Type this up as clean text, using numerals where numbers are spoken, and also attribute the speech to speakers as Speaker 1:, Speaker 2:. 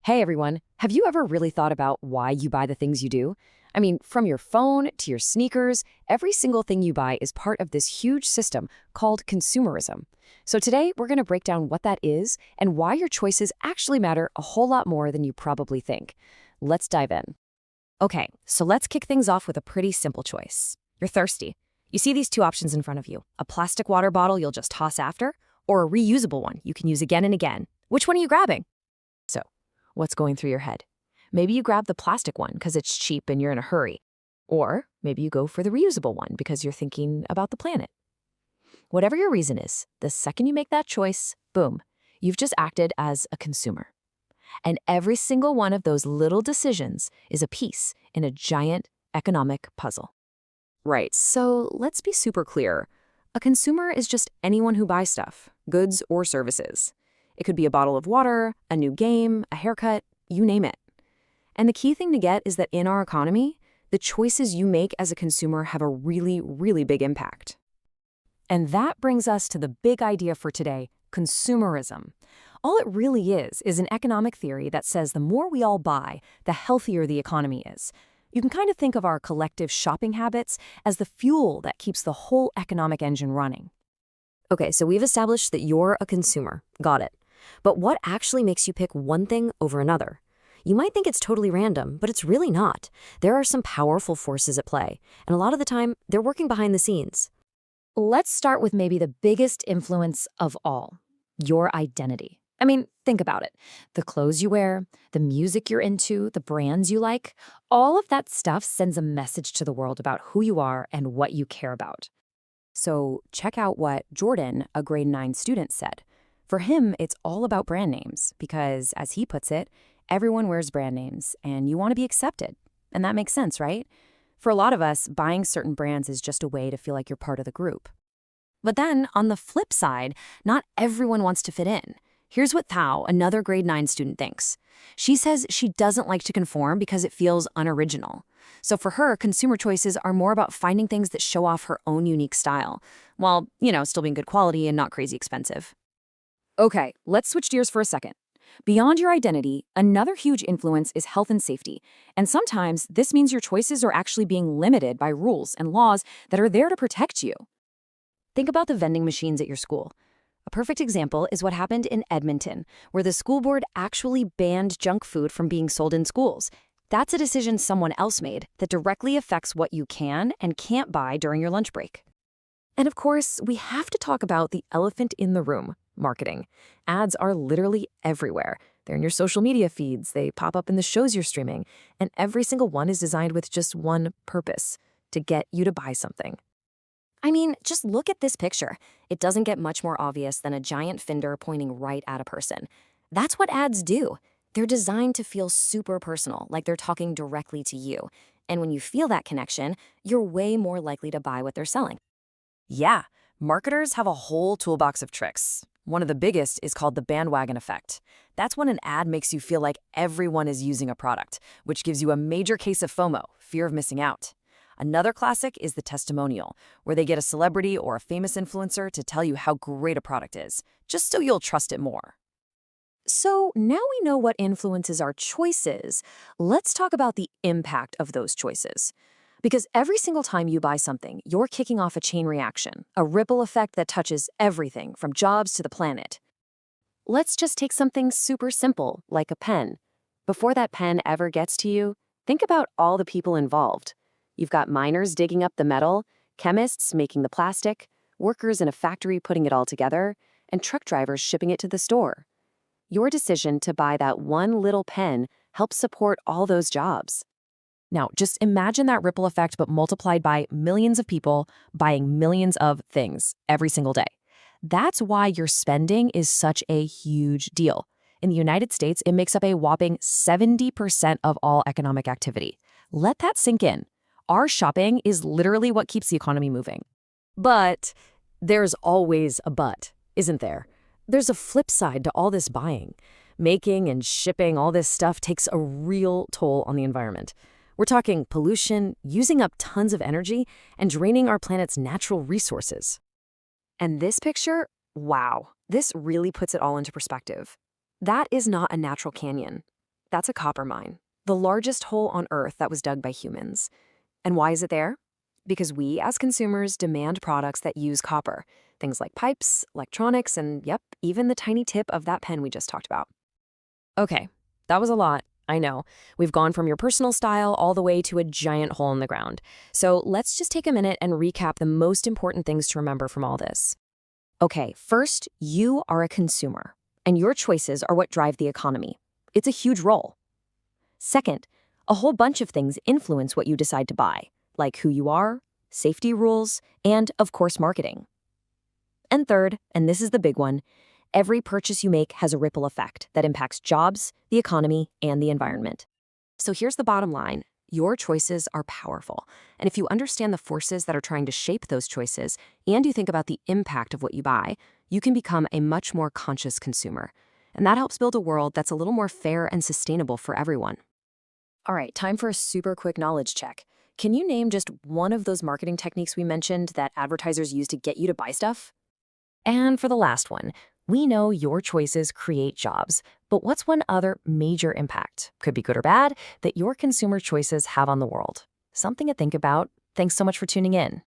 Speaker 1: Hey everyone, have you ever really thought about why you buy the things you do? I mean, from your phone to your sneakers, every single thing you buy is part of this huge system called consumerism. So today, we're going to break down what that is and why your choices actually matter a whole lot more than you probably think. Let's dive in. Okay, so let's kick things off with a pretty simple choice. You're thirsty. You see these two options in front of you, a plastic water bottle you'll just toss after, or a reusable one you can use again and again. Which one are you grabbing? So, what's going through your head? Maybe you grab the plastic one because it's cheap and you're in a hurry. Or maybe you go for the reusable one because you're thinking about the planet. Whatever your reason is, the second you make that choice, boom, you've just acted as a consumer. And every single one of those little decisions is a piece in a giant economic puzzle. Right, so let's be super clear. A consumer is just anyone who buys stuff, goods or services. It could be a bottle of water, a new game, a haircut, you name it. And the key thing to get is that in our economy, the choices you make as a consumer have a really, really big impact. And that brings us to the big idea for today, consumerism. All it really is an economic theory that says the more we all buy, the healthier the economy is. You can kind of think of our collective shopping habits as the fuel that keeps the whole economic engine running. Okay, so we've established that you're a consumer. Got it. But what actually makes you pick one thing over another? You might think it's totally random, but it's really not. There are some powerful forces at play, and a lot of the time, they're working behind the scenes. Let's start with maybe the biggest influence of all, your identity. I mean, think about it. The clothes you wear, the music you're into, the brands you like, all of that stuff sends a message to the world about who you are and what you care about. So check out what Jordan, a grade 9 student, said. For him, it's all about brand names because, as he puts it, everyone wears brand names and you want to be accepted. And that makes sense, right? For a lot of us, buying certain brands is just a way to feel like you're part of the group. But then, on the flip side, not everyone wants to fit in. Here's what Thao, another grade 9 student, thinks. She says she doesn't like to conform because it feels unoriginal. So for her, consumer choices are more about finding things that show off her own unique style, while, still being good quality and not crazy expensive. Okay, let's switch gears for a second. Beyond your identity, another huge influence is health and safety. And sometimes this means your choices are actually being limited by rules and laws that are there to protect you. Think about the vending machines at your school. A perfect example is what happened in Edmonton, where the school board actually banned junk food from being sold in schools. That's a decision someone else made that directly affects what you can and can't buy during your lunch break. And of course, we have to talk about the elephant in the room, marketing. Ads are literally everywhere. They're in your social media feeds, they pop up in the shows you're streaming, and every single one is designed with just one purpose, to get you to buy something. I mean, just look at this picture. It doesn't get much more obvious than a giant finger pointing right at a person. That's what ads do. They're designed to feel super personal, like they're talking directly to you. And when you feel that connection, you're way more likely to buy what they're selling. Yeah, marketers have a whole toolbox of tricks. One of the biggest is called the bandwagon effect. That's when an ad makes you feel like everyone is using a product, which gives you a major case of FOMO, fear of missing out. Another classic is the testimonial, where they get a celebrity or a famous influencer to tell you how great a product is, just so you'll trust it more. So now we know what influences our choices. Let's talk about the impact of those choices. Because every single time you buy something, you're kicking off a chain reaction, a ripple effect that touches everything from jobs to the planet. Let's just take something super simple, like a pen. Before that pen ever gets to you, think about all the people involved. You've got miners digging up the metal, chemists making the plastic, workers in a factory putting it all together, and truck drivers shipping it to the store. Your decision to buy that one little pen helps support all those jobs. Now, just imagine that ripple effect, but multiplied by millions of people buying millions of things every single day. That's why your spending is such a huge deal. In the United States, it makes up a whopping 70% of all economic activity. Let that sink in. Our shopping is literally what keeps the economy moving. But there's always a but, isn't there? There's a flip side to all this buying. Making and shipping all this stuff takes a real toll on the environment. We're talking pollution, using up tons of energy, and draining our planet's natural resources. And this picture, wow, this really puts it all into perspective. That is not a natural canyon. That's a copper mine, the largest hole on Earth that was dug by humans. And why is it there? Because we, as consumers, demand products that use copper. Things like pipes, electronics, and yep, even the tiny tip of that pen we just talked about. Okay, that was a lot. I know. We've gone from your personal style all the way to a giant hole in the ground. So let's just take a minute and recap the most important things to remember from all this. Okay, first, you are a consumer, and your choices are what drive the economy. It's a huge role. Second, a whole bunch of things influence what you decide to buy, like who you are, safety rules, and, of course, marketing. And third, and this is the big one, every purchase you make has a ripple effect that impacts jobs, the economy, and the environment. So here's the bottom line. Your choices are powerful. And if you understand the forces that are trying to shape those choices, and you think about the impact of what you buy, you can become a much more conscious consumer. And that helps build a world that's a little more fair and sustainable for everyone. All right, time for a super quick knowledge check. Can you name just one of those marketing techniques we mentioned that advertisers use to get you to buy stuff? And for the last one, we know your choices create jobs, but what's one other major impact, could be good or bad, that your consumer choices have on the world? Something to think about. Thanks so much for tuning in.